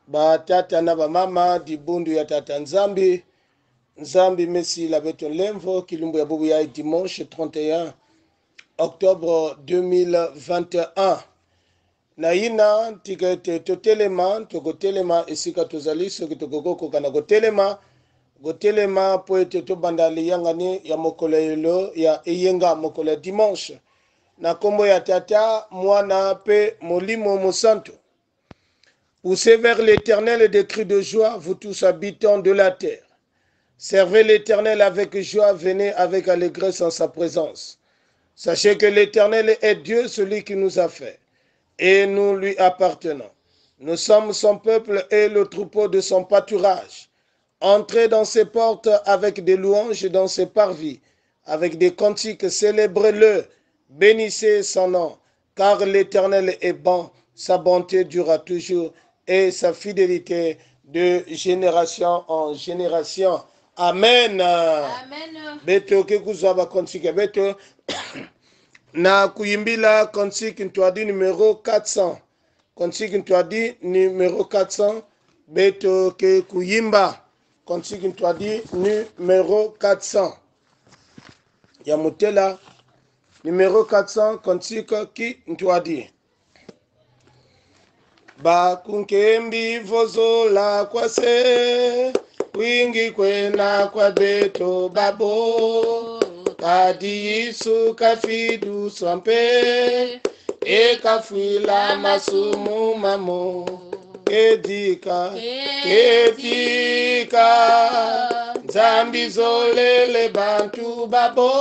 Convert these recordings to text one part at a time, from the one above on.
ba tata na ba mama dibundu ya tata Nzambi. Nzambi Messi la beton lemvo kilumbu ya bubu ya dimanche 31 octobre 2021. Na ina tikete totelema tokotelema esika tozali soki tokokoka na gotelema po ete tobanda liyangani ya mokolo elo ya eyenga mokolo ya dimanche na kombo ya tata mwana pe molimo mosanto. Poussez vers l'Éternel des cris de joie, vous tous habitants de la terre. Servez l'Éternel avec joie, venez avec allégresse en sa présence. Sachez que l'Éternel est Dieu, celui qui nous a fait, et nous lui appartenons. Nous sommes son peuple et le troupeau de son pâturage. Entrez dans ses portes avec des louanges, dans ses parvis, avec des cantiques, célébrez-le, bénissez son nom, car l'Éternel est bon, sa bonté durera toujours, et sa fidélité de génération en génération. Amen. Amen. Beto ke kuzaba konsike beto na kuyimbila konsike ntwadi numéro 400. Konsike ntwadi numéro 400 beto ke kuyimba konsike ntwadi numéro 400. Ya mutela numéro 400 konsike ki ntwadi. Bakunkembi vozo la kwase wingi kwena kwa beto babo kadi Yesu kafidu swampe ekafwila masumu mamo kedika Nzambi zolele bantu babo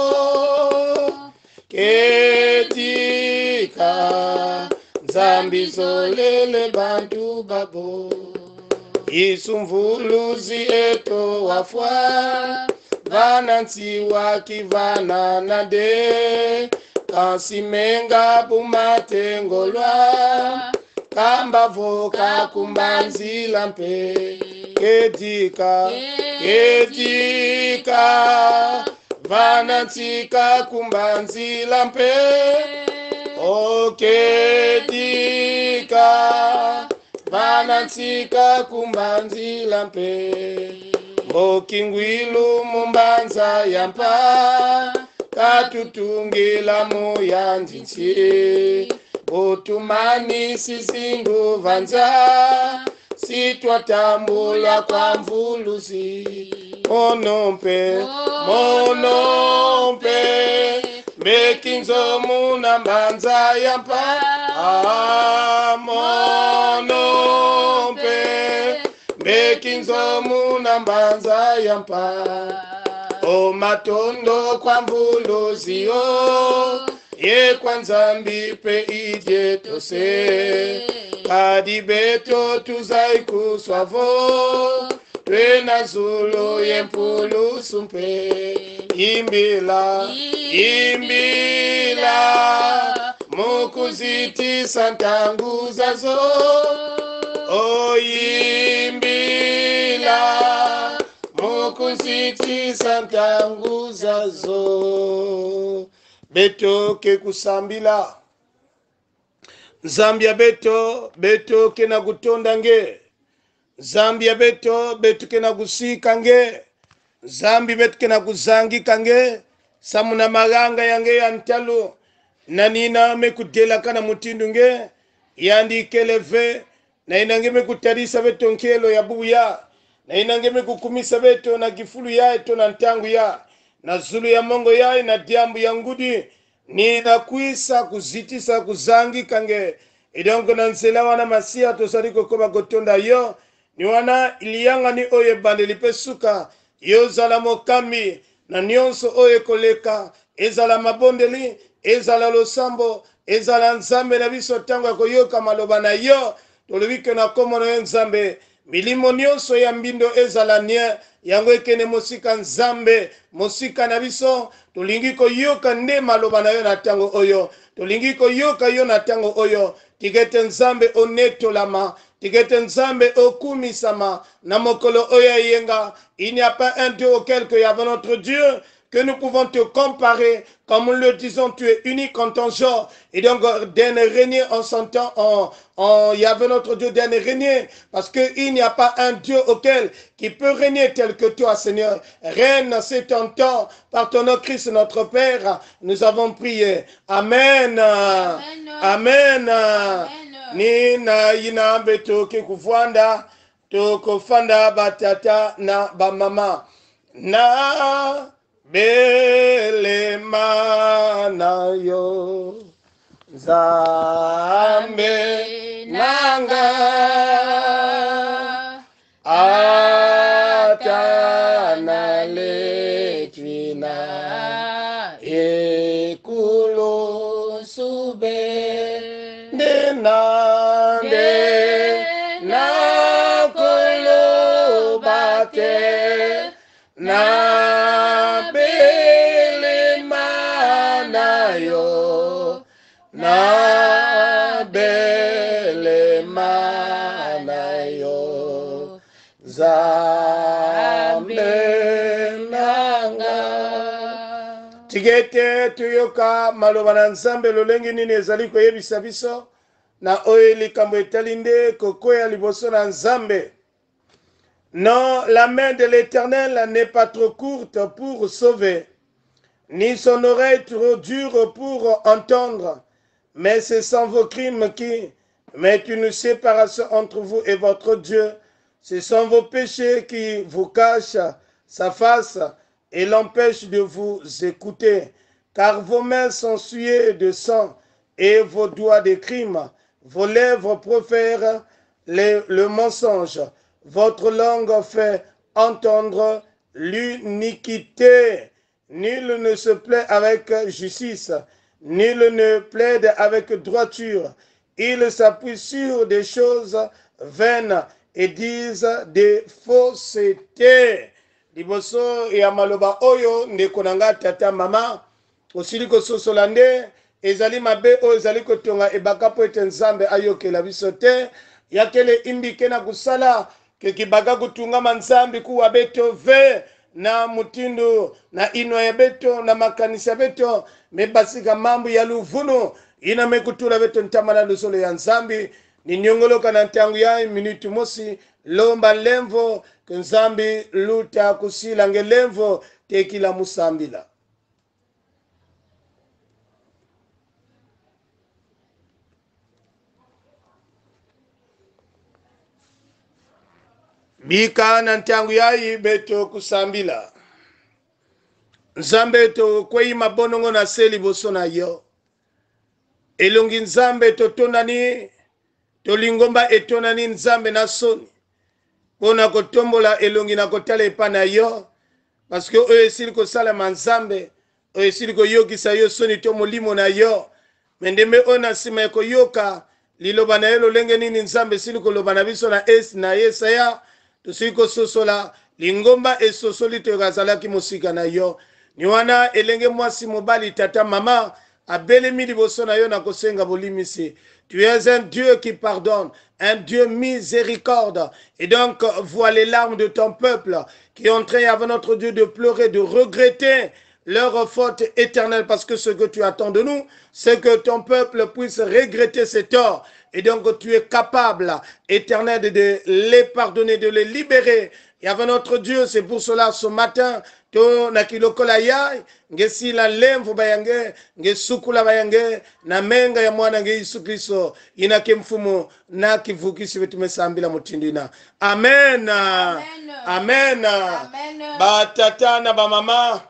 kedika Nzambi zolele bantu babo isumvuluzi eto wafwa vanansi wakivana nade kansimenga bumatengolwa kamba voka kumbanzila mpe kedika vanantsika kumbanzila mpe okedika vanantsika kumbanzila mpe mbokingwilu mumbanza yampa katutungila muyanzinsi botumani sizingu vanza sitwatambula kwa mvuluzi monompe mekinzo muna mbanza yampa monompe mekinzo muna mbanza yampa o matondo kwa mvuluzi ye kwa Nzambi pe idye tose kadi beto tuzai kuswavo twena zulu ye mpulusu mpe imbila mukuziti santangu zazo o imbila mukuziti santangu zazo beto ke kusambila Zambia beto ke na gutonda nge Zambia beto ke na gusika nge Zambi beto ke na kuzangi kange samuna maganga yange ya ntalo na nina mekudela kana mutindu nge yandi keleve na inange mekutarisa beto nkelo ya buya na inange mekukumisa beto na kifulu ya eto na ntangu ya na zulu ya mongo ya na diambu ya ngudi ni na kuisa kuzitisa kuzangi kange idongo na nsela wana masia tosariko koma gotonda yo ni wana iliyanga ni oye bande lipesuka yo zala mokami na nyonso oye koleka ezala mabondeli ezala losambo ezala Nzambe na biso tango ya koyoka maloba na yo tolobike na komo na Nzambe milimo nyonso ya mbindo ezala nie yango ekene mosika Nzambe mosika na biso tolingi koyoka nde maloba na yo na tango oyo tolingi koyoka yo na tango oyo tigete Nzambe onetolama tigete Nzambe okumisama na mokolo oyo yenga il n'y a pas un Dieu auquel que y avait notre Dieu que nous pouvons te comparer. Comme nous le disons, tu es unique en ton genre. Et donc, dernier régner en son temps, Yahvé notre Dieu, dernier régner. Parce qu'il n'y a pas un Dieu auquel qui peut régner tel que toi, Seigneur. Règne, c'est ton temps. Par ton nom, Christ, notre Père, nous avons prié. Amen. Amen. Nina yina beto kikufwanda. Tukufanda batata na bamama. Na belema na yo Zambe nanga atana letrina ekulo sube nande na kolo bate na belema na yo na belema na yo Zambe nanga. Tigete tuyoka maloba na Nzambe lolenge nini ezali koyebisa biso na oyo likambo etali nde kokwea liboso na Nzambe. Non, la main de l'Éternel n'est pas trop courte pour sauver, ni son oreille trop dure pour entendre, mais c'est sans vos crimes qui mettent une séparation entre vous et votre Dieu. Ce sont vos péchés qui vous cachent sa face et l'empêchent de vous écouter, car vos mains sont souillées de sang et vos doigts de crime. Vos lèvres profèrent le mensonge. Votre langue fait entendre l'iniquité. Nul ne se plaît avec justice, nul ne plaide avec droiture. Ils s'appuient sur des choses vaines et disent des faussetés. Liboso ya maloba oyo ndeko nanga tata mama osili kososola nde ezali mabe oyo ezali kotonga ebaka po ete Nzambe ayokela biso te yakele imbike na kusala kekibaga kutungama Nzambe kuwa beto ve na mutindo na ino ya beto na makanisa beto mebasika mambo ya luvunu ina mekutula beto ntamana lusolo ya Nzambe ni nyongoloka na ntangu ya minuti mosi lomba lemvo Nzambe luta kusila ngelemvo tekila musambila. Bika na ntangu yayi beto kusambila. Nzambe to kwei mabonongo na seli boso na yo. Elongi Nzambe to tonani, to lingomba etonani Nzambe na soni. Pona kotombola elongi na kotala epa na yo. Parce que oyo esili kosala Nzambe, oyo esili koyokisa yo soni to molimo na yo. Mendembe ona sima ya koyoka, liloba na yo lolenge nini Nzambe esili koloba na biso na na Yesaya. Tusiko sosola lingomba esosoli to gazalaki musika na yo ni wana elenge mwasi mobali tata mama abelemi liboso na yo na kosenga bolimisi. Tu es un Dieu qui pardonne, un Dieu miséricorde. Et donc vois les larmes de ton peuple qui ont train avant notre Dieu de pleurer, de regretter leur faute éternelle, parce que ce que tu attends de nous, c'est que ton peuple puisse regretter ses torts. Et donc tu es capable, éternel, de les pardonner, de les libérer. Et avant notre Dieu, c'est pour cela ce matin, to na kilokola yai, ngesi la lemvu bayange, ngesukula bayange, na menga ya mwana nge Yesu Kristo, ina kemfumo na kivukisi wetu mesambila mutindina. Amen. Amen. Amen. Ba tata na ba mama,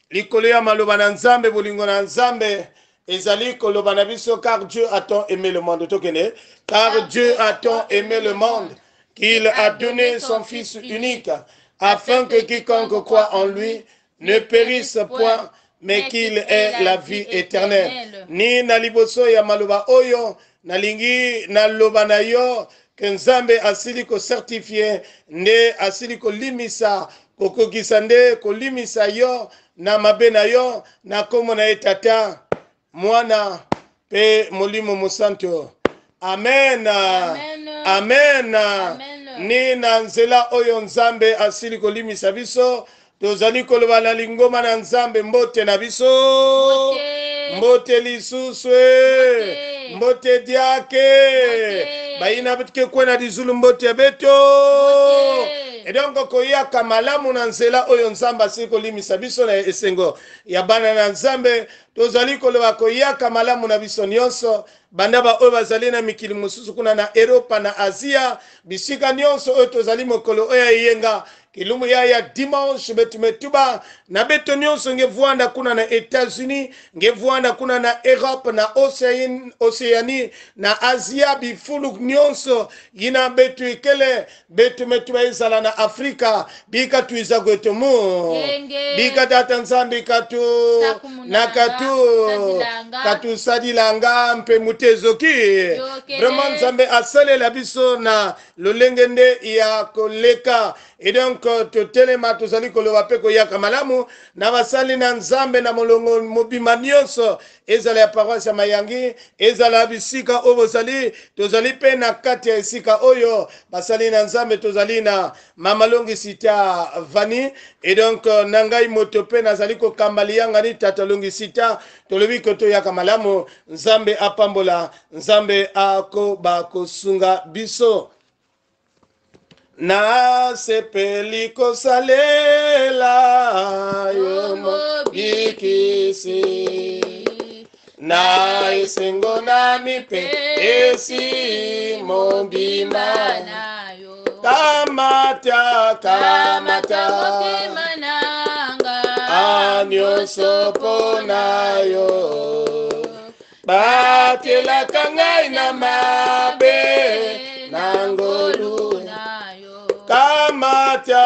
likolo ya maloba na Nzambe, bolingo na Nzambe, ezali koloba na biso, car Dieu a tant aimé le monde. Tokene, car Dieu a tant aimé le monde qu'il a donné son Fils unique, afin que quiconque croit en lui ne périsse point, mais qu'il ait la vie éternelle. Ni na liboso ya maloba oyo, na lingi na loba na yo, que Nzambe asili ko certifié, ne asili ko limisa, kokokisa nde ko limisa yo, na mabe na yo, na komo na etata, mwana, pe molimo mosanto. Amen. Amen. Amen. Amen. Ni na nzela oyo Nzambe asili kolimisa biso, tozali koloba na lingoma na nzambe mbote na biso mbote lisuswe mbote diake bayina bitike kwena dizulu mbote beto edonko koyaka malamu na nzela oyo nzambe asili kolimisa biso na esengo ya bana na nzambe tozali koloba koyaka malamu na biso nyonso banda ba oyo bazali na mikili mosusu kuna na Europa na Asia bisika nyonso oyo tozali mokolo oyo eyenga kilumu ya dimanche betumetuba na beto nyonso ngevuanda kuna na Etats-Unis ngevuanda kuna na Europe na Oceanie na Asia bifulu nyonso yina betu ikele betumetuba izala na Afrika bika tuiza gwetomu bika tata nzambi katu na katu sadilanga mpe mutezoki vraiment nzambe asalela biso na lolengende ya koleka et donc totelema tozali koloba pe koyaka malamu na basali na nzambe na molongo mobima nyonso ezala ya paroisse ya Mayangi ezala bisika oyo bozali tozali pe na kati ya esika oyo basali na nzambe tozali na mamalongi sita vani et donc nangai moto pe nazali kokambali yangani tata longi sita tolobi kotoyaka malamu nzambe apambola nzambe akoba kosunga biso na sepeli kosalela yo mobikisi na esengo na mipe esi mobima kamata anyonso pona yo batelaka ngai na mabe nangolu kamata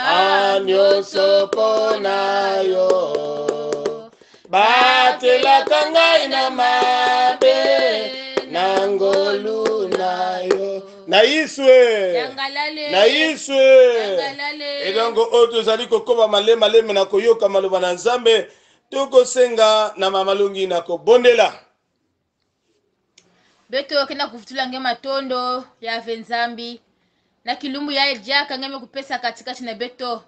anyonso pona yo batelaka ngai na mabe nangolu na yo na iswe edongo oyo tozali kokoba malema na koyoka maloba na nzambe tokosenga na mamalongi na kobondela beto kena kufutula nge matondo ya venzambi na kilumbu ya ejaka ngeme kupesa katikati na beto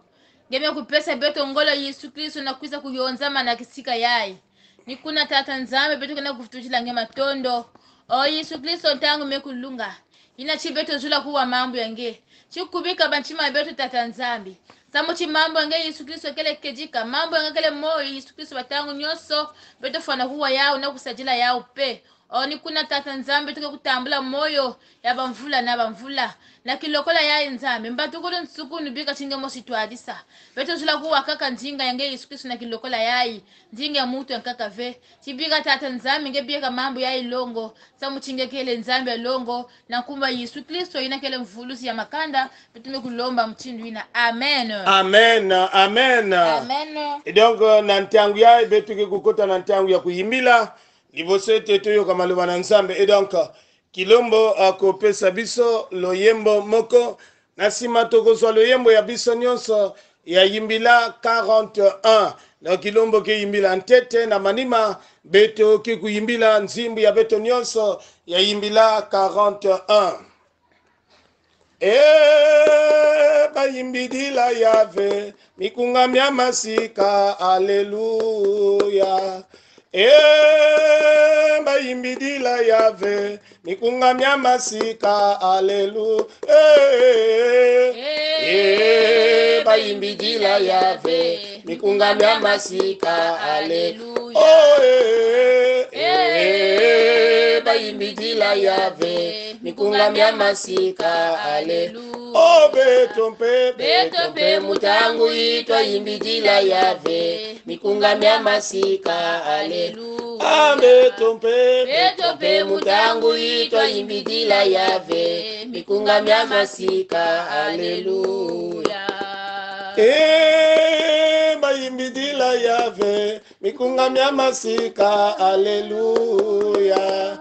ngeme kupesa beto ngolo Yesu Kristo na kuiza kuyonzama na kisika yai nikuna tata nzambe beto kena kufutula nge matondo o Yesu Kristo ntangu mekulunga ina chibeto zula kuwa mambo yange chikubika banchima beto tata nzambi Samo chi mambo yange Yesu Kristo kele kejika mambo yange kele moyo Yesu Kristo batangu nyoso beto fana huwa yao na kusajila yao pe oni kuna tata nzambe tuke kutambula moyo ya bamvula na bamvula na kilokola ya nzambe mbatukulu nsuku nubika chinge mosi tuadisa beto zula kuwa kaka nzinga yange Yesu Kristo na kilokola yai nzinga ya mutu yankaka ve chibika tata nzambe nge bieka mambo ya ilongo samu chinge kele nzambe ya longo na kumba Yesu Kristo ina kele mvulusi ya makanda betume kulomba mchindu ina amen amen amen amen donc nantangu ya betuke kukota nantangu ya kuyimbila liboso teto yo kamaloba na nzambe et donc kilombo akopesa biso loyembo moko na sima tokozwa loyembo ya biso nyonso ya yimbila 41 na kilombo ke yimbila ntete na manima beto ke kuyimbila nzimbu ya beto nyonso ya yimbila 41 bayimbidila yave mikungamya masika aleluya bayimbidila yave mikungamya masika aleluya bayimbidila yave mikungamya masika aleluya bayimbidila yave mikungamya masika aleluya beto mpe mutangu itwa yimbidila yave mikungamya masika aleluya beto mpe mutangu itwa yimbidila yave mikungamya masika aleluya bayimbidila yave mikungamya masika aleluya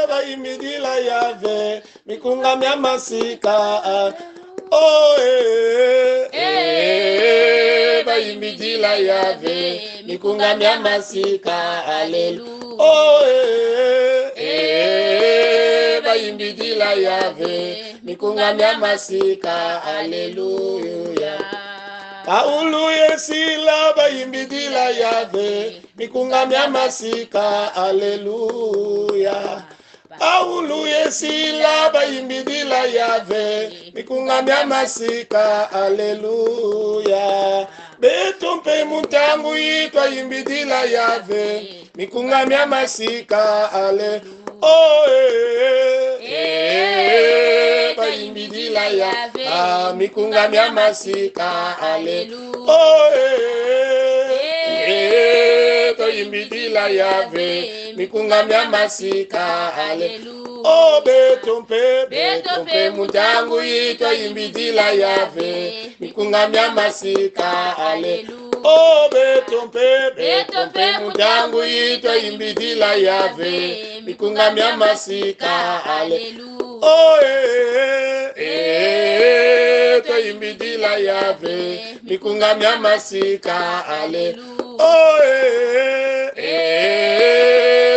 bayimbidila yave mikungamya masika bayimbidila yave mikungamya masika aleluya bayimbidila Yahve mikungamya masika haleluya. Paulu yesila bayimbidila Yahve mikungamya masika haleluya. Paulu yesila bayimbidila Yahve mikungamya masika haleluya. Beto mpe mutangu yitwa yimbidila Yahve mikungamya masika ale oh bayimbidila Yahve mikungamya masika ale oh bayimbidila Yahve mikungamya masika ale oh beto mpe mutangu yitwa yimbidila Yahve mikungamya masika ale oh beto mpe mutangu yitwa yimbidila Yahve mikungamya masika ale oh to yimbidila Yahve mikungamya masika ale oh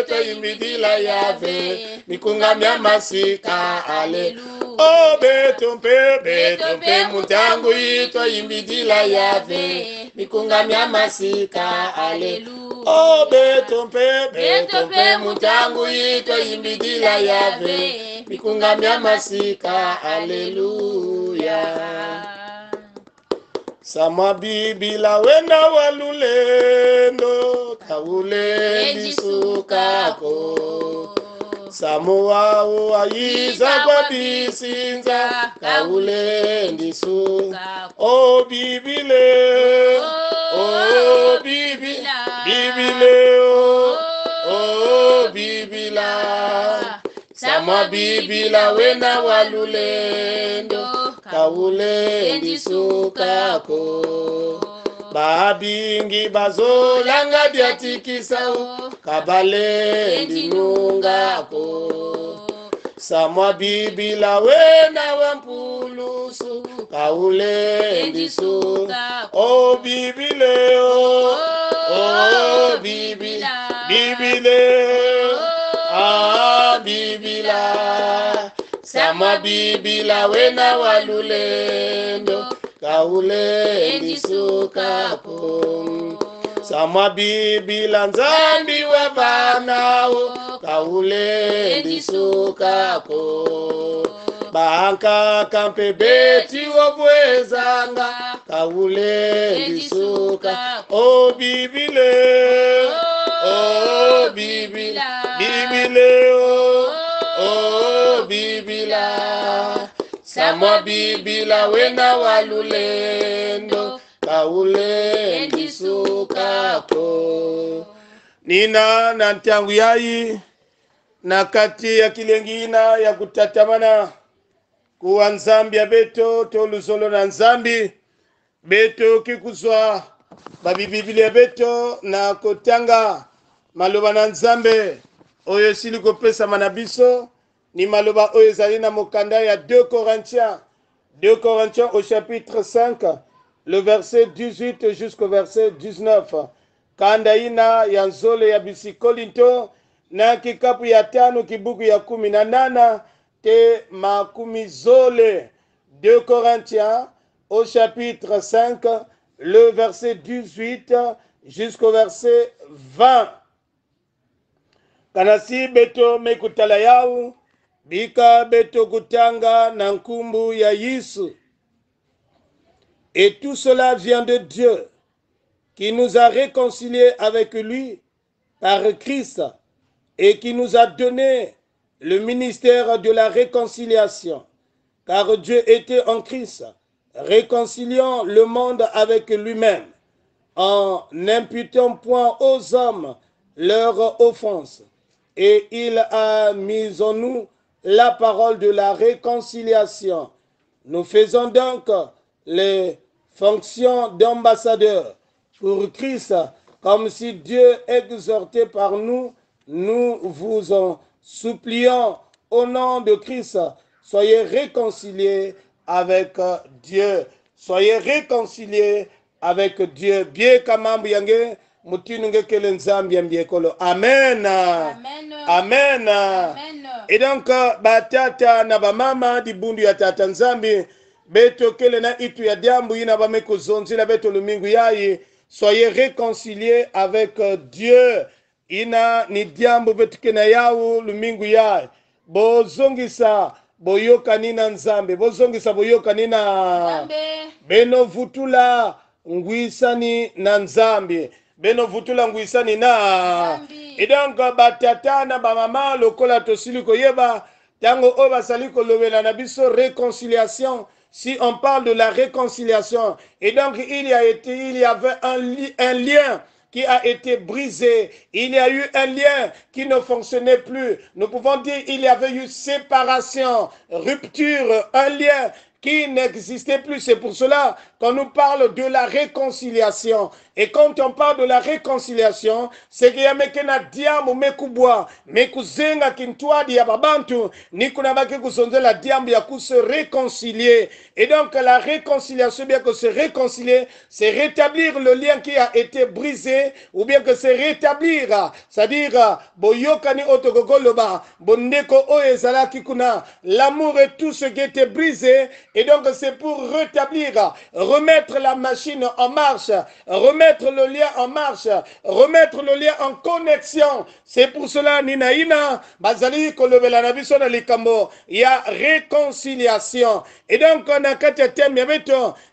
to yimbidila Yahve mikungamya masika ale oh beto mpe mutangu yitwa yimbidila Yahve mikungamya masika ale oh beto mpe mutangu yitwa yimbidila Yahve mikungamya masika haleluya. Sama bibila wena walulendo kaule disukako Samoa uayiza kwa bisinza kaule ndisuka oh bibile oh bibile oh bibila Sama bibila wena walulendo kaule ndisukako babingi bazolanga byatikisao kabale ndinungako Samwa bibila wena wampulusu kaule ndisuka oh bibile oh bibile bibila Sama bibila wena walulendo kaule ndisukako Sama bibila nzambi wa banao kaule ndisukako Banka kampe beti wobwezanga kaule ndisuka oh bibile oh bibile oh bibila Sama bibila wena walulendo kaule ndisukako Nina na ntangu yayi na kati ya kilengina ya kutatamana kuwa nzambi ya beto toluzolo na nzambi beto kikuzwa babibibili ya beto na kotanga maloba na nzambe oyo sili kopesa manabiso ni maloba oyo zali na mokanda ya 2 Corinthiens au chapitre 5 le verset 18 jusqu'au verset 19 kanda ina ya nzole ya bisikolinto na kikapu ya 5 kibuku ya 18 te makumi zole 2 Corinthiens au chapitre 5 le verset 18 jusqu'au verset 20 kanasi beto mekutala yau bika beto kutanga na nkumbu ya Yesu. Et tout cela vient de Dieu qui nous a réconciliés avec lui par Christ et qui nous a donné le ministère de la réconciliation, car Dieu était en Christ, réconciliant le monde avec lui-même, en n'imputant point aux hommes leurs offenses. Et il a mis en nous la parole de la réconciliation. Nous faisons donc les fonctions d'ambassadeurs pour Christ, comme si Dieu exhortait par nous, nous vous en supplions au nom de Christ, soyez réconciliés avec Dieu. Soyez réconciliés avec Dieu. Bien kamambu yange mutinunge kele nzambi ya mbiekolo. Amen. Amen. Amen. Amen. Et donc batata na bamama di bundu ya tata nzambi beto kele na itu ya diambu ina bameko zonzi la beto lumingu yayi. Soyez réconciliés avec Dieu. Ina ni diambu beto kena yawu lumingu yayi. Bozongisa boyoka nina nzambe. Bozongisa boyoka nina beno vutula nguisani na nzambe. Beno vutula nguisani na et donc batata na bamama lokola tosili koyeba tango o basali kolobela na biso réconciliation. Si on parle de la réconciliation, et donc il y avait un lien qui a été brisé, il y a eu un lien qui ne fonctionnait plus. Nous pouvons dire il y avait eu séparation, rupture, un lien qui n'existait plus. C'est pour cela qu'on nous parle de la réconciliation. Et quand on parle de la réconciliation, c'est qu'il y a mekena diambu mekubwa, mekuzenga kintwadi ya babantu, ni kunabaki kusonze la diambu ya se réconcilier. Et donc la réconciliation, bien que se réconcilier, c'est rétablir le lien qui a été brisé, ou bien que c'est rétablir, c'est-à-dire boyokani otokokoloba, bondeko oezala kikuna, l'amour et tout ce qui était brisé. Et donc c'est pour rétablir, remettre la machine en marche, remettre le lien en marche, remettre le lien en connexion. C'est pour cela, Ninaïna, Bazali, Kolobela, Nabiso, Likambo, il y a réconciliation. Et donc, on a quatre thèmes,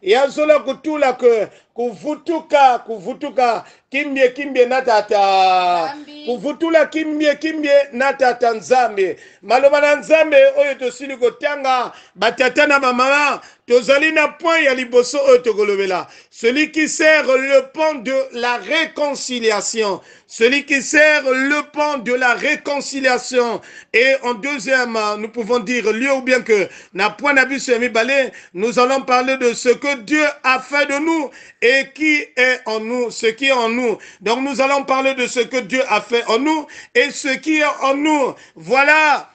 il y a Zola Kutula que, kuvutuka kimbie natata kuvutula kimbie natata nzambe maloba na nzambe oyo tosili kotanga batata na bamama tozali na point ya liboso oyo tokolobela celui qui sert le pont de la réconciliation, celui qui sert le pont de la réconciliation. Et en deuxième, nous pouvons dire lieu ou bien que na point nabiso ya mibale, nous allons parler de ce que Dieu a fait de nous et qui est en nous, ce qui est en nous. Donc nous allons parler de ce que Dieu a fait en nous et ce qui est en nous. Voilà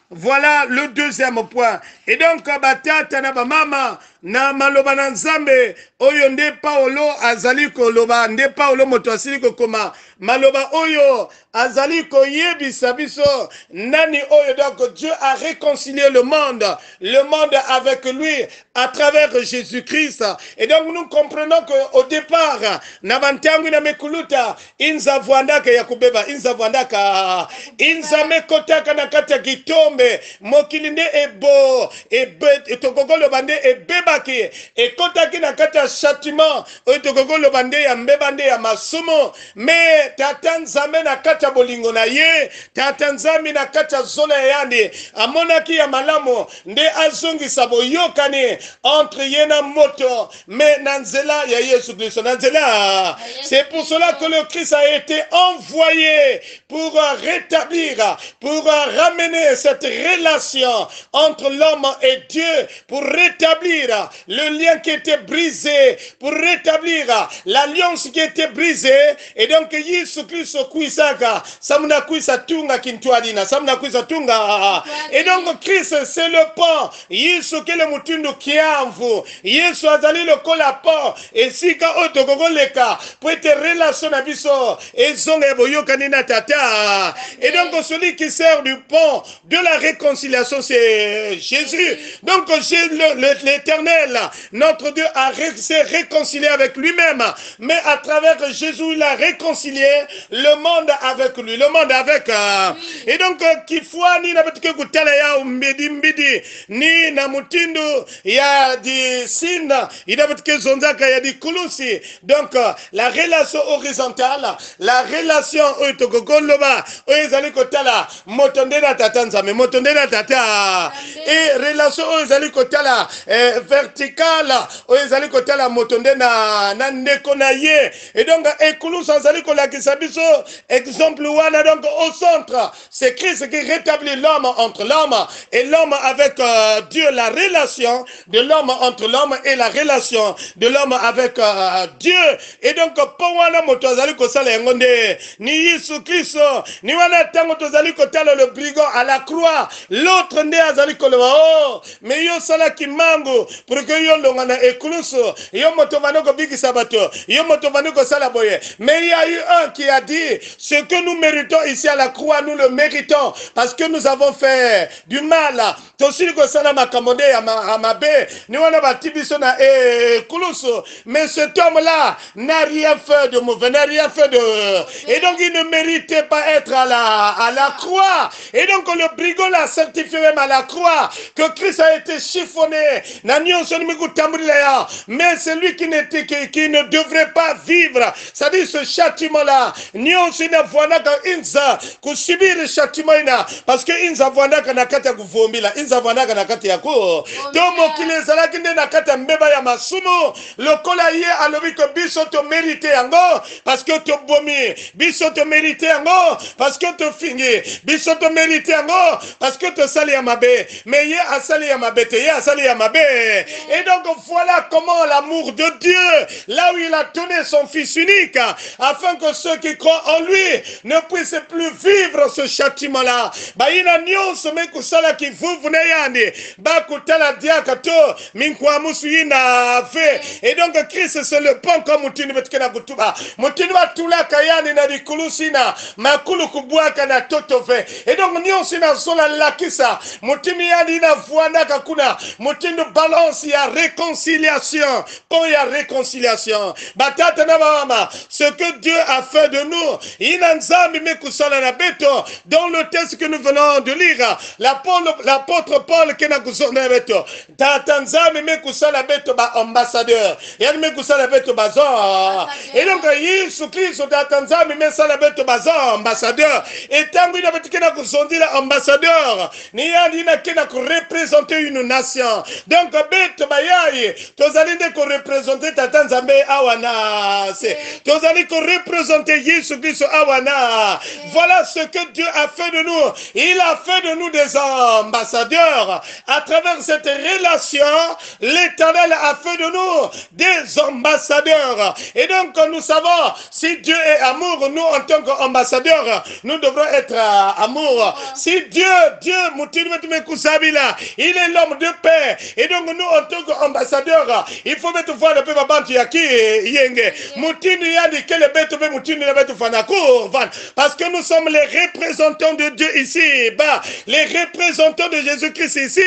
le deuxième point. Et donc, batata na bamama na maloba na nzambe oyo nde Paulo azali koloba nde Paulo moto asili kokoma maloba oyo azali koyebisa biso nani oyo. Donc Dieu a réconcilié le monde avec lui à travers Jésus-Christ. Et donc nous comprenons que au départ na bantangu na mekuluta inza vwandaka ya kubeba inza vwandaka inza mekotaka na kata gitombe mokili nde ebo tokokolo bande ebebaki ekotaki na kata châtiment oyo tokokolo bande ya mbebande ya masumo me tata nzambe na kata bolingo na ye tata nzambe na kata zona ya yandi amonaki ya malamu nde azongisa boyokani entre ye na moto me na nzela ya Yesu Kristo na nzela. C'est pour cela que le Christ a été envoyé pour rétablir, pour ramener cette relation entre l'homme et Dieu, pour rétablir le lien qui était brisé, pour rétablir l'alliance qui était brisée. Et donc Yesu Kristo kuisaka samuna kuisa tunga kintwadina samuna kuisa tunga. Et donc Christ c'est le pont. Yesu kele mutundu kiamvu. Yesu azali le kola pont. Et sika otokogoleka pour être relation na biso et zonga eboyoka nina tata. Et donc celui qui sert du pont de la réconciliation c'est Jésus. Donc l'Éternel, notre Dieu s'est réconcilié avec lui-même, mais à travers Jésus il a réconcilié le monde avec lui, le monde avec et donc kifua ni na betike kutala ya mbidi ni na mutindo ya di sinda ina betike zonzaka ya di kulusi. Donc la relation horizontale, la relation otokokoloba oyezali kotala motonde na tata nzame motonde na tata et relation oyezali kotala verticale oyezali kotala motonde na ndeko na ye. Et donc ekulusi azali kolakisa biso exemple wana. Donc au centre c'est Christ qui rétablit l'homme entre l'homme et l'homme avec Dieu, la relation de l'homme entre l'homme et la relation de l'homme avec Dieu. Et donc pour wana moto azali kosala yango nde ni Yesu Kristo ni wana tango tozali kotala le brigand à la croix l'autre nde azali koloba oh mais yo sala kimango pour que yo longana ekuluso yo moto vanoko bikisa bato yo moto vanoko sala boye. Mais il y a eu un qui a dit ce que que nous méritons ici à la croix, nous le méritons parce que nous avons fait du mal. Mais cet homme-là n'a rien fait de mauvais, n'a rien fait de... Et donc il ne méritait pas être à la croix. Et donc le brigand l'a certifié même à la croix que Christ a été chiffonné. Mais c'est lui qui ne devrait pas vivre. C'est-à-dire ce châtiment-là. Subir le châtiment parce que inza vwanaka na kati ya kuvumila inza vwanaka na kati ya ko tomo kilezala kinde na kati ya mbeba ya masumu lokola ye alobi ko biso to mérité yango parce que to bomi biso to mérité yango parce que to fingi biso to mérité yango parce que to sali ya mabe mais ye asali ya mabe te ye asali ya mabe et donc voilà comment l'amour de Dieu là où il a donné son fils unique afin que ceux qui croient en lui ne puissent plus vivre ce châtiment-là. Baina nyonso mekusala kivuvu na yandi. Bakutala diakato minkwamusu ina fe. Et donc Christ c'est le pont comme mutini betukena kutuba. Mutini watula kayani na dikulusina makulu kubwaka na totove. Et donc nyonso na sola lakisa mutini yandi na vuana kakuna mutini balance ya réconciliation. Quand il y a réconciliation. Batata na mama ce que Dieu a fait de nous. Inanzami mekusala na beto. Dans le texte que nous venons de lire, l'apôtre Paul qui n'a pas beto, Tatanzami mekusala beto ba ambassadeur, yani mekusala beto ba zon. Et donc Yesu Christ Tatanzami mesala beto ba zon ambassadeur. Et tangu ina beto kena kuzondi la ambassadeur, ni yani na kena ku représenter une nation. Donc beto ba yaye, tozali de ko représenter Tatanzambe awana se. Tozali ko représenter Yesu Christ awana. Voilà ce que Dieu a fait de nous. Il a fait de nous des ambassadeurs. À travers cette relation, l'Éternel a fait de nous des ambassadeurs. Et donc, nous savons, si Dieu est amour, nous, en tant qu'ambassadeurs, nous devrons être amour. Si Dieu, il est l'homme de paix. Et donc, nous, en tant qu'ambassadeurs, il faut mettre voir le peuple parce que nous sommes les représentants de Dieu ici, les représentants de Jésus-Christ ici,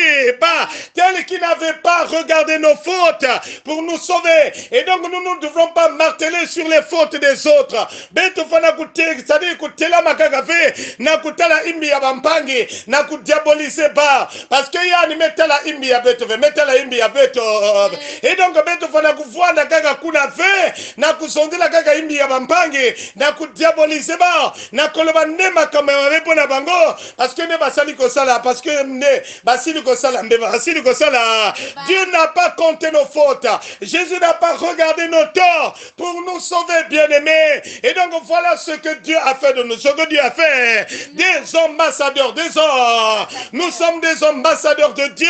tels qui n'avaient pas regardé nos fautes pour nous sauver. Et donc nous ne devrons pas marteler sur les fautes des autres. C'est-à-dire que parce que ya ni metala imbi ya beto metala imbi ya beto et donc beto fana kuvuana kaka kuna ve na kusondela kaka imbi ya bampangi na kudiaboliser ba na koloba nema kama wepona bango parce que ne basali ko sala parce que ne basili ko sala mbeba basili ko sala. Dieu n'a pas compté nos fautes. Jésus n'a pas regardé nos torts pour nous sauver, bien-aimés. Et donc voilà ce que Dieu a fait de nous, ce que Dieu a fait. Des ambassadeurs, des hommes. Nous sommes des ambassadeurs de Dieu.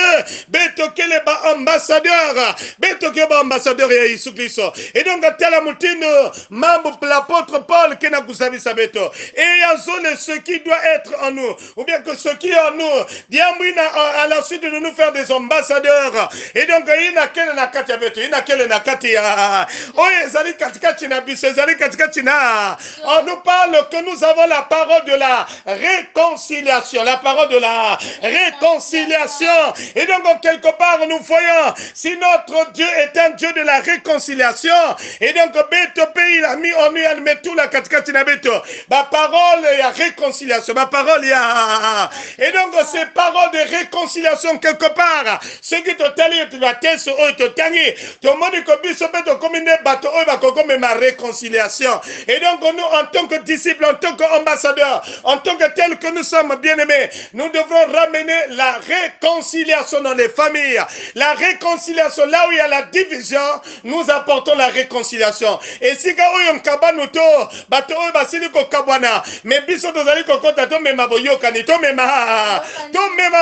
Betokele ba ambassadeurs. Betokele ba ambassadeurs ya Jésus Christ. Et donc tela mutino mambo l'apôtre Paul qui n'a kusabi sabeto. Et yazone ce qui doit être en nous, ou bien que ce qui est en nous, diamina à la suite de nous faire des ambassadeurs. Et donc il n'a qu'elle na kati ya beto, il n'a qu'elle na kati ya. Oh ezali katikati na biso, ezali katikati na. On nous parle que nous avons la parole de la réconciliation, la parole de la réconciliation. Et donc quelque part nous voyons si notre Dieu est un Dieu de la réconciliation. Et donc beto pays il a mis en lui elle met tout la katikati na beto. Ma parole il y a réconciliation, ma parole il y a. Et donc ces paroles de réconciliation quelque part, ce qui te tali tu vas tester ou te tangi, tout le monde que biso beto comme une bateau ou ba comme ma réconciliation. Et donc nous en tant que disciples, en tant qu'ambassadeurs, en tant que tels que nous sommes bien-aimés, nous devons ramener la réconciliation dans les familles. La réconciliation, là où il y a la division, nous apportons la réconciliation. Et si ka oyo kabanuto, bato oyo basili ko kabwana, mais biso tozali ko kota to mema boyokani, to mema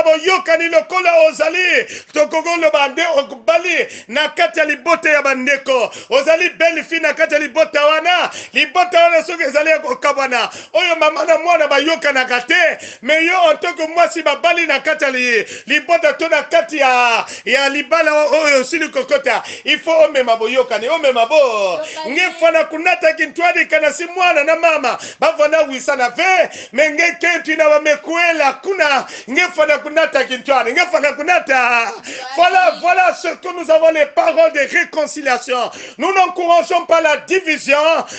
boyokani lokola ozali, to kogolo bande okubali na kati ya libote ya bandeko. Ozali belle fille na kati ya libota wana, libota wana soki ezali ko kabwana. Oyo mama na mwana bayokana kate, mais yo en tant que moi si babali na kati ya libota to na kati ya libala oyo sili kokota. Il faut omema boyokani, omema bo. Ngefana kunata kintwadi kana si mwana na mama, bavanda wisana ve menge kentu na wamekuela kuna ngefana kunata kintwani ngefana kunata. Voilà ce que nous avons, les paroles de réconciliation. Nous n'encourageons pas la division,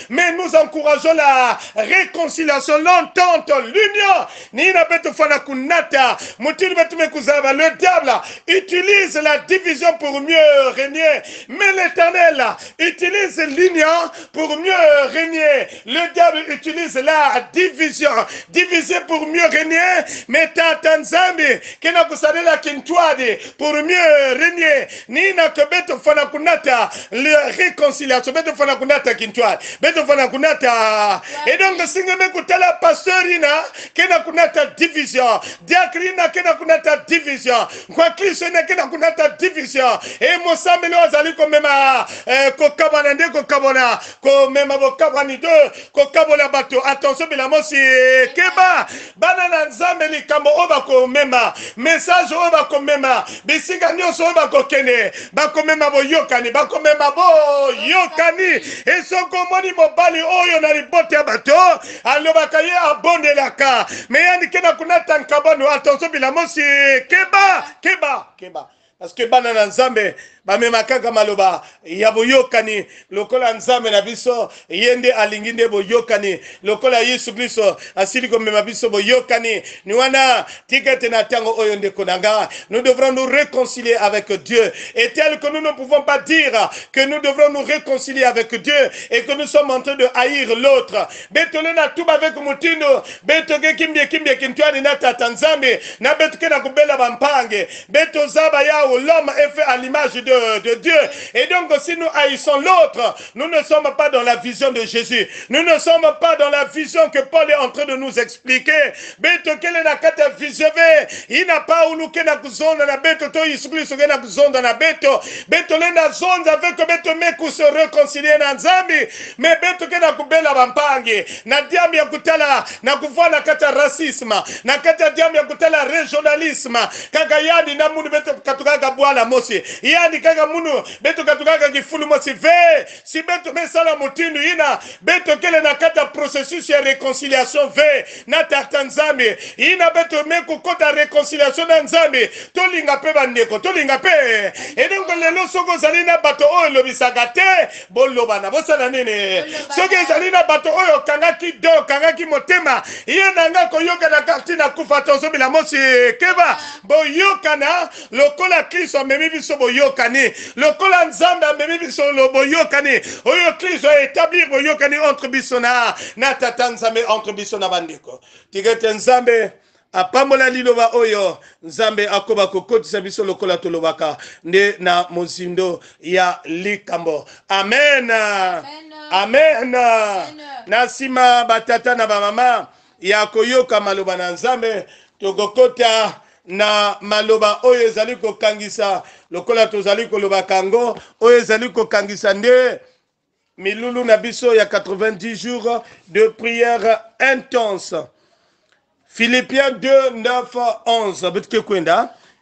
mais nous encourageons la réconciliation, l'entente, l'union. Nina betu fana kunata mutini betu mekuzaba. Le diable utilise la division pour mieux régner, mais l'Éternel utilise l'union pour mieux régner. Le diable utilise la division, diviser pour mieux régner, mais Tanzambi kena kusadela kintwadi pour mieux régner. Nina ke betu fana kunata la réconciliation, betu fana kunata kintwadi, betu fana kunata. Et donc singeme kutala pastorina kena kunata division, diakrina kena kunata division, kwa Kristo na kena kunata division. Et mosamelo azali ko mema kokabana nde kokabona ko mema bokabani do kokabona bato. Attention bila mosi keba bana na nzambe likambo oba ko mema message oba ko mema bisika nyonso oba ko kene bako mema boyokani bako mema boyokani. Et soko moni mobali oyo na libote ya bato alobaka ye abondelaka me yani kena kunata nkabano. Attention bila mosi keba parce que bana na nzambe bamema kaka maloba ya boyokani lokola nzambe na biso yende alinginde boyokani lokola Yesu Kristo asili ko mema biso boyokani ni wana tikete na tango oyo ndeko nanga. Nous devrons nous réconcilier avec Dieu, et tel que nous ne pouvons pas dire que nous devrons nous réconcilier avec Dieu et que nous sommes en train de haïr l'autre. Betole na tuba avec mutino betoke kimbie kintwani na tatanzambe na betoke na kubela bampange beto zaba yao. L'homme est fait à l'image de Dieu. Et donc si nous haïssons l'autre, nous ne sommes pas dans la vision de Jésus. Nous ne sommes pas dans la vision que Paul est en train de nous expliquer. Beto kele na kata visiove ina pa unuke na kuzonda na beto to Yesu na kuzonda na beto beto le na zonda avec beto meku se réconcilier na nzambi mais beto ke na kubela bampange na diambi ya kutala na kuvana kata racisme na kata diambi ya kutala régionalisme kaka yadi na munu beto katuka bwala mosi yani kaka munu beto katuka kifulu mosi ve si beto mesala mutinu ina beto kele na kata processus ya réconciliation ve na tartanzambe ina beto meku kota réconciliation na nzambe tolinga pe bandeko tolinga pe. Et donc lelo soko zalina bato oyo lobisaka te boloba na bosala nene soki zalina bato oyo kangaki do kangaki motema ye nanga koyoka na kartina kufa tozo bila mosi keba boyokana lokola Kristo amemi biso boyokani lokola nzambe amemi biso lo boyokani oyo Kristo établir boyokani entre biso na tata nzambe entre biso na bandeko tigete nzambe apambola liloba oyo nzambe akoba kokotisa biso lokola tolobaka nde na mozindo ya likambo. Amen, amen. Na sima batata na bamama ya koyoka maloba na nzambe tokokota na maloba oyo ezali kokangisa lokola tozali koloba kango oyo ezali kokangisa nde milulu na biso ya 90 jours de prière intense. Philippiens 2, 9, 11.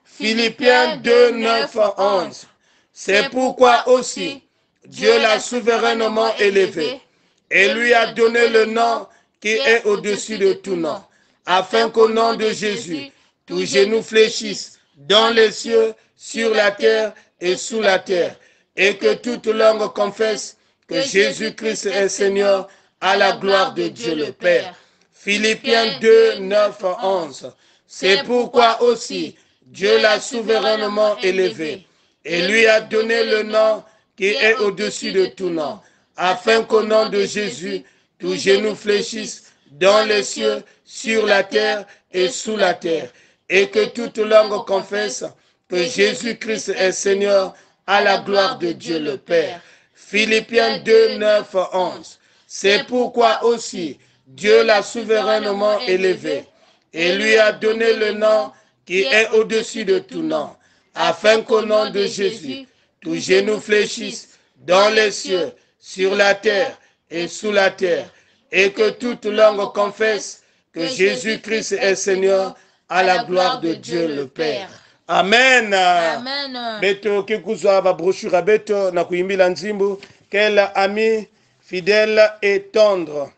Philippiens 2, 9, 11. C'est pourquoi aussi Dieu l'a souverainement élevé et lui a donné le nom qui est au-dessus de tout nom, afin qu'au nom de Jésus, tous genoux fléchissent dans les cieux, sur la terre et sous la terre, et que toute langue confesse que Jésus-Christ est Seigneur, à la gloire de Dieu le Père. Philippiens 2, 9, 11. C'est pourquoi aussi Dieu l'a souverainement élevé et lui a donné le nom qui est au-dessus de tout nom, afin qu'au nom de Jésus, tous genoux fléchissent dans les cieux, sur la terre et sous la terre, et que toute langue confesse que Jésus-Christ est Seigneur, à la gloire de Dieu le Père. Philippiens 2, 9, 11. C'est pourquoi aussi Dieu l'a souverainement élevé et lui a donné le nom qui est au-dessus de tout nom, afin qu'au nom de Jésus, tous genoux fléchissent dans les cieux, sur la terre et sous la terre, et que toute langue confesse que Jésus-Christ est Seigneur, à la gloire de Dieu le Père. Amen. Amen. Beto kikuzwa ba brochure beto na kuimbila nzimbu, quel ami fidèle et tendre.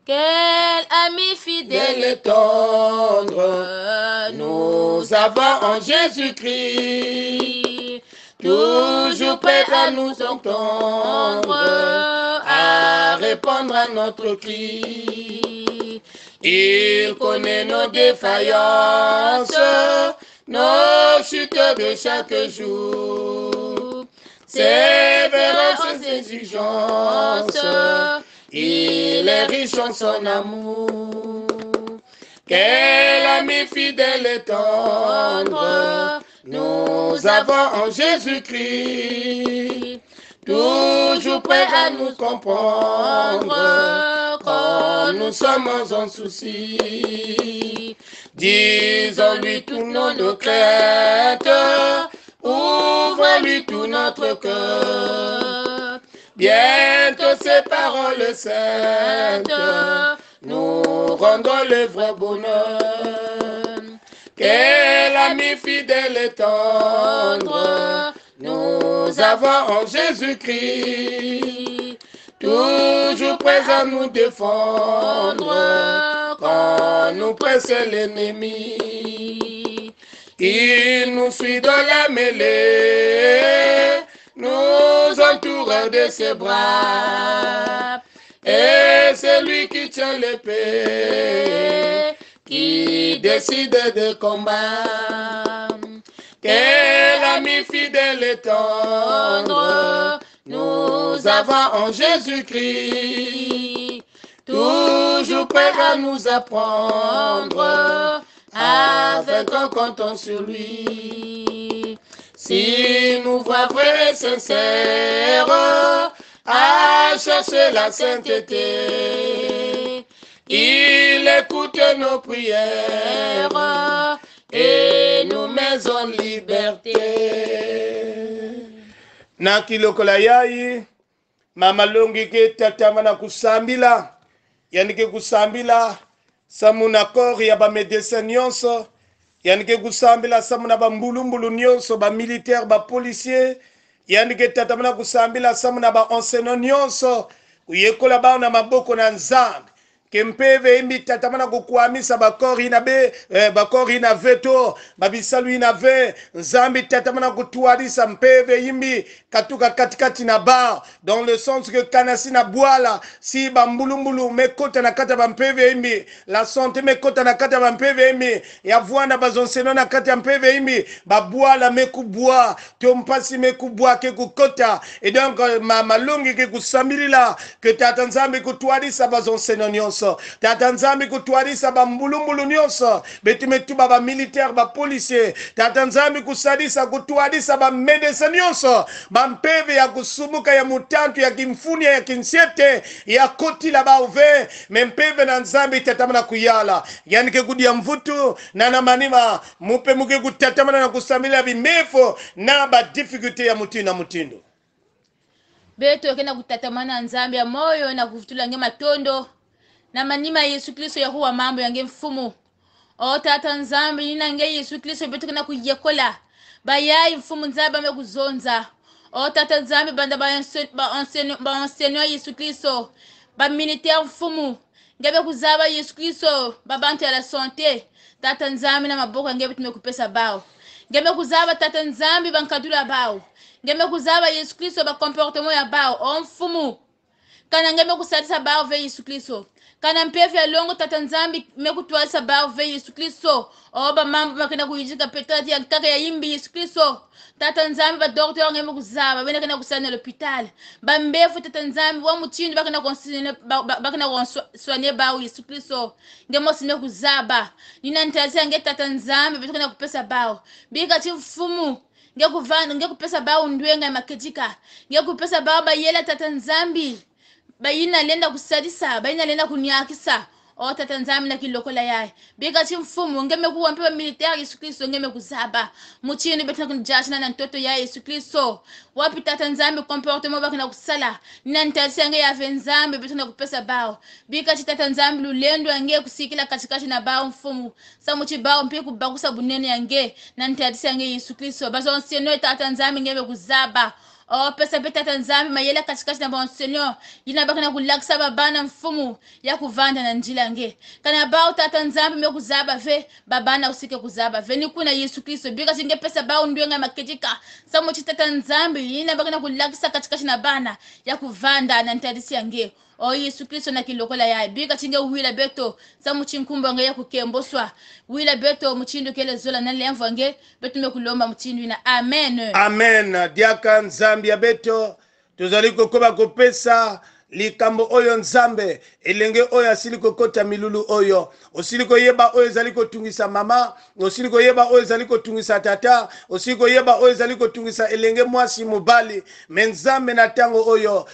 Quel ami fidèle et tendre nous avons en Jésus-Christ, toujours prêt à nous entendre, à répondre à notre cri. Il connaît nos défaillances, nos chutes de chaque jour, sévères exigences. Il est riche en son amour. Quel ami fidèle et tendre nous avons en Jésus-Christ, toujours prêt à nous comprendre quand nous sommes en souci. Disons-lui toutes nos craintes, ouvrons-lui tout notre cœur. Bientôt ces paroles saintes nous rendront le vrai bonheur. Quel ami fidèle et tendre nous avons en Jésus-Christ, toujours prêt à nous défendre quand nous presse l'ennemi. Il nous suit dans la mêlée, nous entoure de ses bras, et c'est lui qui tient l'épée, qui décide de combat. Quel ami fidèle et tendre nous avons en Jésus-Christ, toujours prêt à nous apprendre à vaincre en comptant sur lui. Si nous voit vrai et sincère à chercher la sainteté, il écoute nos prières et nous met en liberté. Na kilokola yai mama longi ke tatama na kusambila, yani ke kusambila samuna kori ya ba medecin nyonso, yani ke kusambila samuna ba mbulumbulu nyonso, ba militaire, ba policier, yani ke tatama na kusambila samuna ba enseignant nyonso kuyekola ba na maboko na Nzambe. Kempeve imbi tatamana kukuamisa bakori na be bakori na veto babisalu ina ve Nzambi tatamana kutuarisa mpeve imbi katuka katikati na ba, dans le sens que kanasi na bwala si bambulumbulu mekota na kata bampeve imbi la santé mekota na kata bampeve imbi ya vwana bazonseno na kata mpeve imbi babwala mekubwa to mpasi mekubwa ke kukota. Et donc malongi ke kusambilila que tata Nzambi kutuarisa bazonseno nyonso, tata Nzambi kutuarisa bambulumbulu nyonso betimetuba ba militaire ba policier, tata Nzambi kusadisa kutuarisa ba medecin nyonso bampeve ya kusumuka ya mutantu ya kimfunia ya kinsiete ya koti la bauve mempeve na Nzambi tatamana kuyala yani ke kudia mvutu na manima mupe muke kutatamana na kusamila bimefo na ba difficulty ya mutino na mutindo beto kena kutatamana Nzambi ya moyo na kuvutula nge matondo na manima Yesu Kristo ya huwa mambo yange mfumu. O tata Nzambi nina nge Yesu Kristo beto kena kuyekola bayayi mfumu Nzambi ame kuzonza. O tata Nzambi banda ba enseignant Yesu Kristo ba militaire mfumu ngebe kuzaba Yesu Kristo babantu ya la santé. Tata Nzambi na maboko ngebe tumekupesa bao, ngebe kuzaba tata Nzambi bankadula bao, ngebe kuzaba Yesu Kristo ba comportement ya bao. O mfumu kana ngebe kusadisa bao ve Yesu Kristo, kana mpefe ya longo tata Nzambi mekutwalisa bao ve Yesu Kristo. Oba mambo makina kuyijika petati ya kaka ya imbi Yesu Kristo. Tata Nzambi ba docteur ngebe kuzaba bene kana kusana l'hôpital ba mbefu tata Nzambi wa mutindi bakina soigner bao Yesu Kristo ngemo sine kuzaba nina ntazi nge tata Nzambi beto kana kupesa bao bika chifumu nge kuvana nge kupesa bao ndwenga makejika nge kupesa bao ba yela tata Nzambi bayina lenda kusadisa bayina lenda kunyakisa. O tata Nzambi na kilokola yae bika chimfumu ngeme kuwa mpewa militaire Yesu Kristo ngeme kuzaba muchini betu kunjashina na ntoto ya Yesu Kristo. Wapi tata Nzambi comportement baki na kusala nina ntalisi nge ya Nzambi betu na kupesa bao bika tata Nzambi lulendo nge kusikila katikati na bao mfumu sa muchi bao mpe kubagusa bunene yange na ntalisi nge Yesu Kristo bazo nseno tata Nzambi ngeme kuzaba. pesa beta tanzambi mayela katikati na monseigneur inabaki na kulakisa babana mfumu ya kuvanda na njila nge kana bao tata nzambi me kuzaba ve babana usike kuzaba ve ni kuna Yesu Kristo bika singe pesa bao ndwenga maketika samo chitata nzambi inabaki na kulakisa katikati na bana ya kuvanda na ntadisi nge Yesu Kristo na kilokola ya bika chinge wila beto samu chinkumba nge ya kukemboswa wila beto mchindu kele zola na lemvo nge beto me kulomba mchindu na amen amen diaka nzambi ya beto tozali kokoba kopesa likambo oyo nzambe elenge oyo asili kokota milulu oyo osili koyeba oyo ezali kotungisa mama osili koyeba oyo ezali kotungisa tata osili koyeba oyo ezali kotungisa elenge mwasi mobali me nzambe na ntango oyo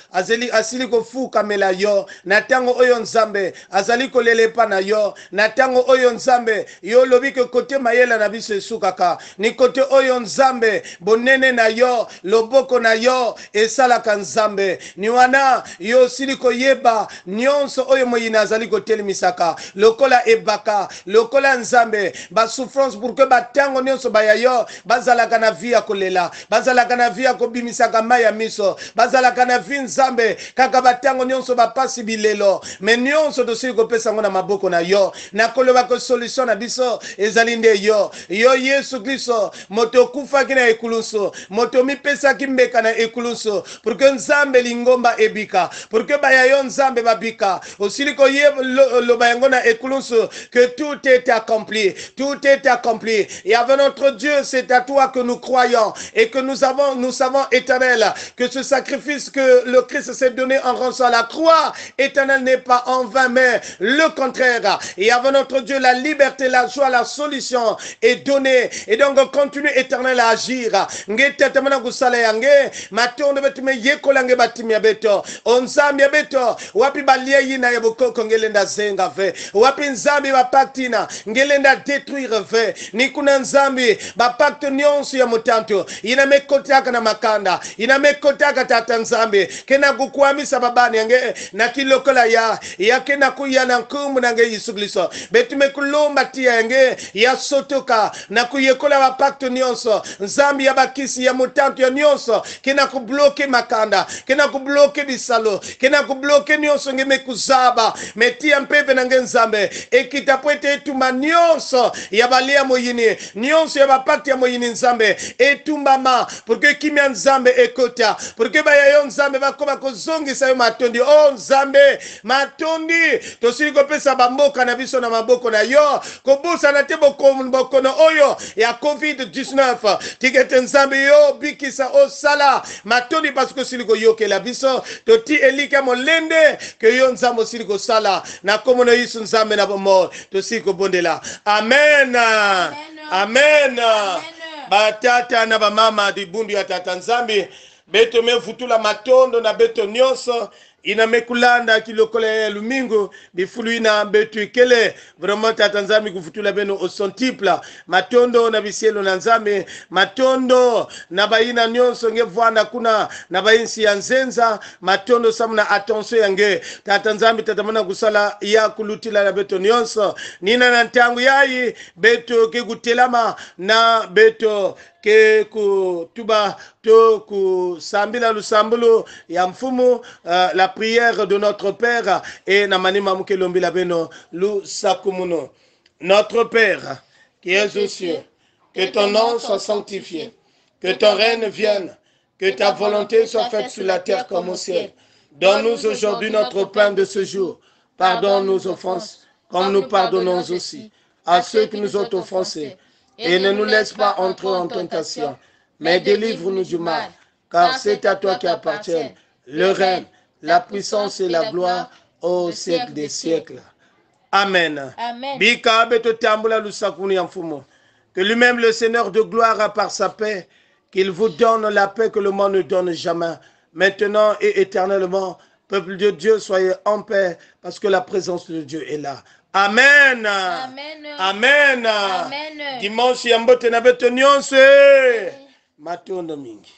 asili kofukamela yo na ntango oyo nzambe azali kolelepa na yo na ntango oyo nzambe yo olobi ke kote mayela na biso esukaka ni kote oyo nzambe bonene na yo loboko na yo esalaka nzambe ni wana yo osili koyeba nyonso oyo moyina azali kotelemisaka lokola ebaka lokola nzambe basouffrance pour que batango nyonso baya yo bazalaka na vi ya kolela bazalaka na vi ya kobimisaka mai ya miso bazalaka na vi nzambe kaka batango nyonso bapasi bilelo me nyonso tosili kopesa yango na maboko na yo na koloba ko solution na biso ezali nde yo Yesu Kristo moto okufaki na ekulusu moto mipesaki mbeka na ekulusu pour que nzambe lingomba ebika pour que baya yo nzambe babika osili koyeba loba yango na ekulusu que tout est accompli et avec notre Dieu c'est à toi que nous croyons et que nous savons éternel que ce sacrifice que le Christ s'est donné en rançon à la croix éternel n'est pas en vain mais le contraire et avec notre Dieu la liberté la joie la solution est donnée et donc continue éternel à agir ngetetemana kusala yange matondo betume yekolange batimi beto onzambi beto wapi balia yina yeboko ngelenda zenga ve wapi nzambi bapaktina ngelenda détruire ve nikuna nzambi bapakte nyonso ya mutanto ina mekotaka na makanda ina mekotaka tata nzambi kena kukwamisa babani yange na kilokola ya kena kuyana nkumu nange Yesu Kristo betume kulomba tia yange ya sotoka na kuyekola bapakte nyonso nzambi ya bakisi ya mutanto ya nyonso kena kubloke makanda kena kubloke bisalo kena kubloke nyonso ngeme kuzaba metia mpepe nange nzambe ekita pwete etuma nyonso ya balia moyini nyonso ya bapakte ya moyini nzambe etumbama pour que kimia nzambe ekota pour que baya yo nzambe bakoba kozongisa yo matondi nzambe matondi tosili kopesa bamboka na biso na maboko na yo kobusa na te bokono oyo ya COVID-19 tikete nzambe yo bikisa osala matondi parce que sili koyokela biso toti elika molende que yo nzambe sili kosala na komono Yesu nzambe na bomo tosili kobondela amen amen batata na bamama dibundu ya tata nzambe beto mevutula matondo na beto nyonso ina mekulanda kilokola ya lumingo bifulu ina betu ikele vraiment tata nzambe kuvutula beno au centuple matondo na bisielo na nzambe matondo na baina nyonso ngevwana kuna na bainsi ya nzenza matondo samuna attention yange tata nzambe tatamana kusala ya kulutila na beto nyonso nina na ntangu yayi beto kekutelama na beto ke kutuba to kusambila lusambulu ya mfumu la prière de notre Père et na manima mukelombi la beno lu sakumuno. Notre Père qui es aux cieux, que ton nom soit sanctifié, que ton règne vienne, que ta volonté soit faite sur la terre comme au ciel. Donne-nous aujourd'hui notre pain de ce jour. Pardonne nos offenses comme nous pardonnons aussi à ceux qui nous ont offensés. Et ne nous laisse pas entrer en tentation, mais délivre-nous du mal, car c'est à toi qui appartiennent le règne, la puissance et la gloire au siècle des siècles. Amen. Bika beto tambula lusakuni ya mfumo. Que lui-même le Seigneur de gloire par sa paix, qu'il vous donne la paix que le monde ne donne jamais, maintenant et éternellement. Peuple de Dieu, soyez en paix, parce que la présence de Dieu est là. Amen. Amen. Amen. Amen. Dimanche ya mbote na beto nyonse. Matondo mingi.